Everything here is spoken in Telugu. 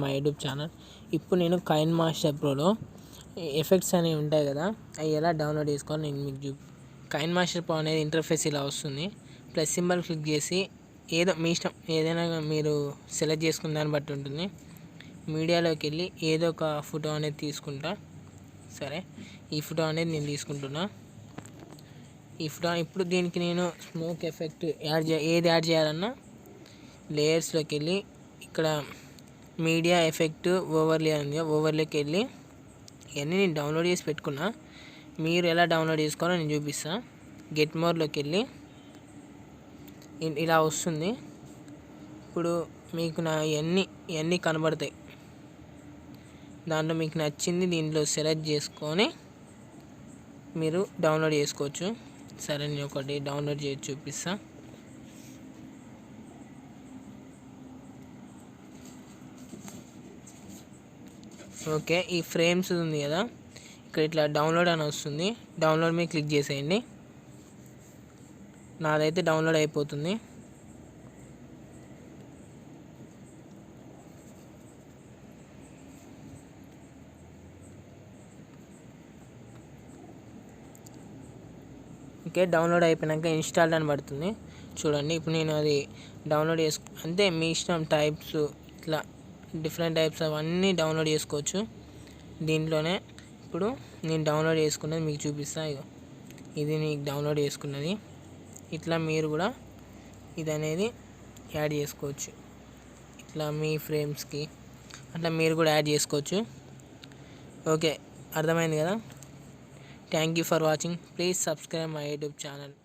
My YouTube channel. ఇప్పుడు నేను కైన్ మాస్టర్ ప్రోలో ఎఫెక్ట్స్ అనేవి ఉంటాయి కదా, అవి ఎలా డౌన్లోడ్ చేసుకోవాలి నేను మీకు కైన్ మాస్టర్ ప్రో అనేది ఇంటర్ఫేస్ ఇలా వస్తుంది. ప్లస్ సింబల్ క్లిక్ చేసి ఏదో మీ ఇష్టం ఏదైనా మీరు సెలెక్ట్ చేసుకున్న దాన్ని బట్టి ఉంటుంది. మీడియాలోకి వెళ్ళి ఏదో ఒక ఫోటో అనేది తీసుకుంటా. సరే, ఈ ఫోటో అనేది నేను తీసుకుంటున్నా. ఈ ఫోటో ఇప్పుడు దీనికి నేను స్మోక్ ఎఫెక్ట్ ఏది యాడ్ చేయాలన్నా లేయర్స్లోకి వెళ్ళి ఇక్కడ మీడియా ఎఫెక్ట్ ఓవర్లే ఉంది, ఓవర్లేకి వెళ్ళి ఇవన్నీ నేను డౌన్లోడ్ చేసి పెట్టుకున్నా. మీరు ఎలా డౌన్లోడ్ చేసుకోవాలో నేను చూపిస్తాను. గెట్ మోర్లోకి వెళ్ళి ఇలా వస్తుంది. ఇప్పుడు మీకు ఇవన్నీ కనబడతాయి. దాంట్లో మీకు నచ్చింది దీంట్లో సెలెక్ట్ చేసుకొని మీరు డౌన్లోడ్ చేసుకోవచ్చు. సరే, నేను ఒకటి డౌన్లోడ్ చేసి చూపిస్తా. ఓకే, ఈ ఫ్రేమ్స్ ఉంది కదా, ఇక్కడ ఇట్లా డౌన్లోడ్ అని వస్తుంది. డౌన్లోడ్ మీద క్లిక్ చేసేయండి. నాదైతే డౌన్లోడ్ అయిపోతుంది. ఓకే, డౌన్లోడ్ అయిపోయాక ఇన్స్టాల్ అని పడుతుంది చూడండి. ఇప్పుడు నేను అది డౌన్లోడ్ అంటే మీ ఇష్టం టైప్స్, ఇట్లా డిఫరెంట్ టైప్స్ అవన్నీ డౌన్లోడ్ చేసుకోవచ్చు దీంట్లోనే. ఇప్పుడు నేను డౌన్లోడ్ చేసుకున్నది మీకు చూపిస్తాను. ఇది మీకు డౌన్లోడ్ చేసుకున్నది. ఇట్లా మీరు కూడా ఇది అనేది యాడ్ చేసుకోవచ్చు. ఇట్లా మీ ఫ్రేమ్స్కి అట్లా మీరు కూడా యాడ్ చేసుకోవచ్చు. ఓకే, అర్థమైంది కదా. Thank you for watching. Please subscribe my YouTube channel.